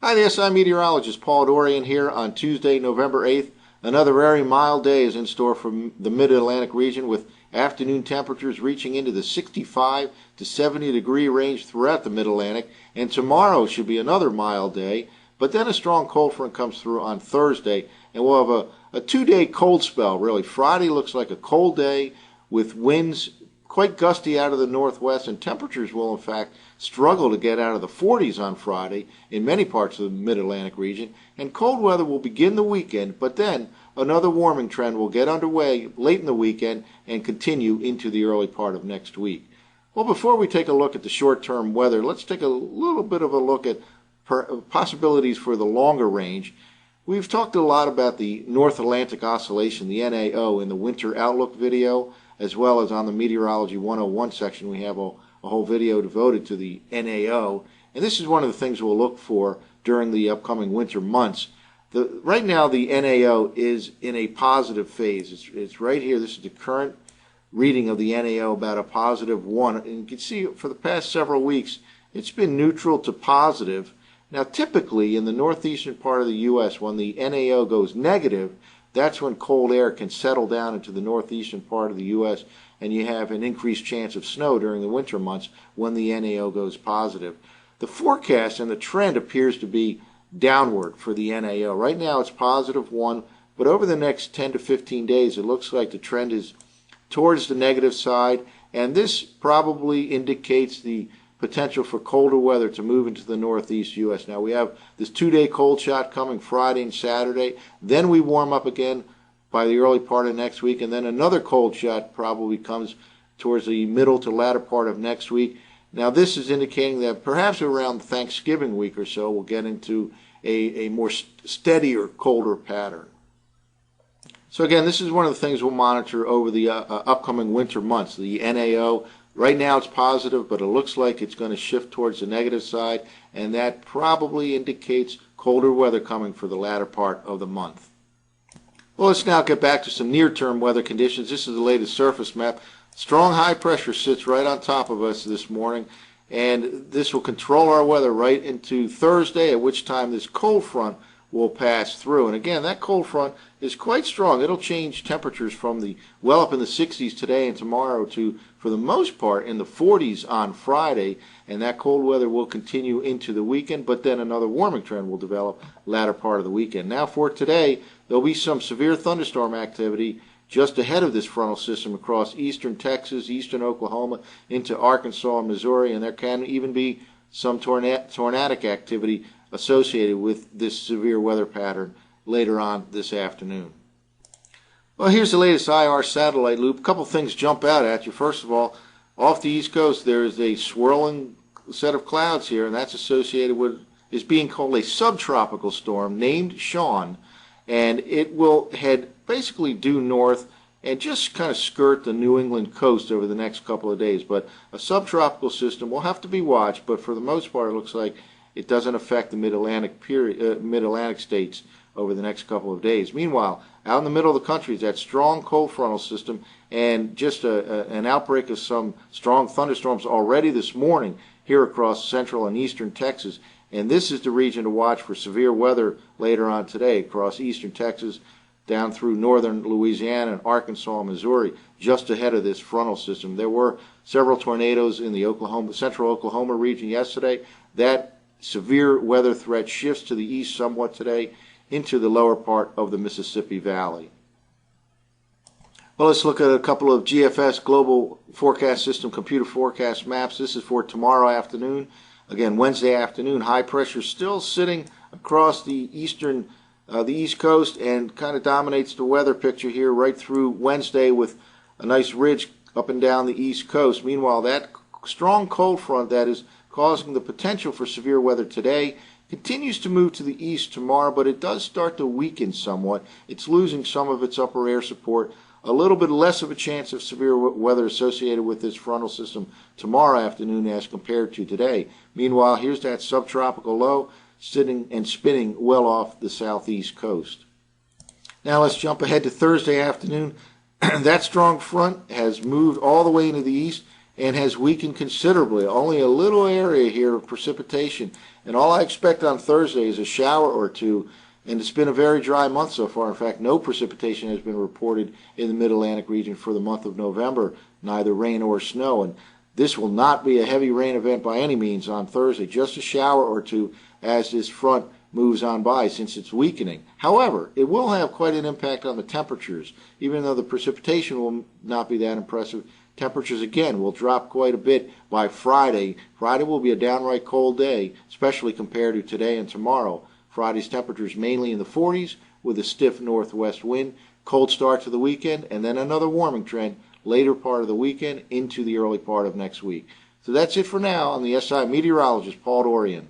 Hi, the SI meteorologist Paul Dorian here on Tuesday, November 8th. Another very mild day is in store for the Mid-Atlantic region, with afternoon temperatures reaching into the 65 to 70 degree range throughout the Mid-Atlantic. And tomorrow should be another mild day, but then a strong cold front comes through on Thursday, and we'll have a two-day cold spell, really. Friday looks like a cold day with winds quite gusty out of the northwest, and temperatures will in fact struggle to get out of the 40s on Friday in many parts of the Mid-Atlantic region, and cold weather will begin the weekend, but then another warming trend will get underway late in the weekend and continue into the early part of next week. Well, before we take a look at the short-term weather, let's take a little bit of a look at possibilities for the longer range. We've talked a lot about the North Atlantic Oscillation, the NAO, in the Winter Outlook video, as well as on the Meteorology 101 section. We have a whole video devoted to the NAO, and this is one of the things we'll look for during the upcoming winter months. Right now, the NAO is in a positive phase. It's right here. This is the current reading of the NAO, about a +1. And you can see for the past several weeks, it's been neutral to positive. Now, typically, in the northeastern part of the U.S., when the NAO goes negative, that's when cold air can settle down into the northeastern part of the U.S., and you have an increased chance of snow during the winter months when the NAO goes positive. The forecast and the trend appears to be downward for the NAO. Right now it's +1, but over the next 10 to 15 days it looks like the trend is towards the negative side, and this probably indicates the potential for colder weather to move into the northeast U.S. Now we have this two-day cold shot coming Friday and Saturday. Then we warm up again by the early part of next week, and then another cold shot probably comes towards the middle to latter part of next week. Now this is indicating that perhaps around Thanksgiving week or so we'll get into a more steadier, colder pattern. So again, this is one of the things we'll monitor over the upcoming winter months, the NAO. Right now it's positive, but it looks like it's going to shift towards the negative side, and that probably indicates colder weather coming for the latter part of the month. Well, let's now get back to some near-term weather conditions. This is the latest surface map. Strong high pressure sits right on top of us this morning, and this will control our weather right into Thursday, at which time this cold front will pass through. And again, that cold front is quite strong. It'll change temperatures from the well up in the 60s today and tomorrow to, for the most part, in the 40s on Friday, and that cold weather will continue into the weekend, but then another warming trend will develop latter part of the weekend. Now for today, there'll be some severe thunderstorm activity just ahead of this frontal system across eastern Texas, eastern Oklahoma, into Arkansas and Missouri, and there can even be some tornadic activity associated with this severe weather pattern later on this afternoon. Well, here's the latest IR satellite loop. A couple things jump out at you. First of all, off the East Coast there is a swirling set of clouds here, and that's associated with is being called a subtropical storm named Sean, and it will head basically due north and just kind of skirt the New England coast over the next couple of days. But a subtropical system will have to be watched, but for the most part it looks like it doesn't affect the mid-Atlantic states over the next couple of days. Meanwhile, out in the middle of the country is that strong cold frontal system, and just an outbreak of some strong thunderstorms already this morning here across central and eastern Texas. And this is the region to watch for severe weather later on today across eastern Texas, down through northern Louisiana and Arkansas and Missouri, just ahead of this frontal system. There were several tornadoes in the central Oklahoma region yesterday. That severe weather threat shifts to the east somewhat today into the lower part of the Mississippi Valley. Well, let's look at a couple of GFS Global Forecast System computer forecast maps. This is for tomorrow afternoon. Again, Wednesday afternoon, high pressure still sitting across the East Coast and kind of dominates the weather picture here right through Wednesday with a nice ridge up and down the East Coast. Meanwhile, that strong cold front that is causing the potential for severe weather today continues to move to the east tomorrow, but it does start to weaken somewhat. It's losing some of its upper air support. A little bit less of a chance of severe weather associated with this frontal system tomorrow afternoon as compared to today. Meanwhile, here's that subtropical low sitting and spinning well off the southeast coast. Now let's jump ahead to Thursday afternoon. That strong front has moved all the way into the east, and has weakened considerably. Only a little area here of precipitation, and all I expect on Thursday is a shower or two, and it's been a very dry month so far. In fact, no precipitation has been reported in the Mid-Atlantic region for the month of November, neither rain or snow, and this will not be a heavy rain event by any means on Thursday, just a shower or two as this front moves on by since it's weakening. However, it will have quite an impact on the temperatures. Even though the precipitation will not be that impressive, temperatures again will drop quite a bit by Friday. Friday will be a downright cold day, especially compared to today and tomorrow. Friday's temperatures mainly in the 40s with a stiff northwest wind. Cold start to the weekend, and then another warming trend later part of the weekend into the early part of next week. So that's it for now. I'm the SI meteorologist, Paul Dorian.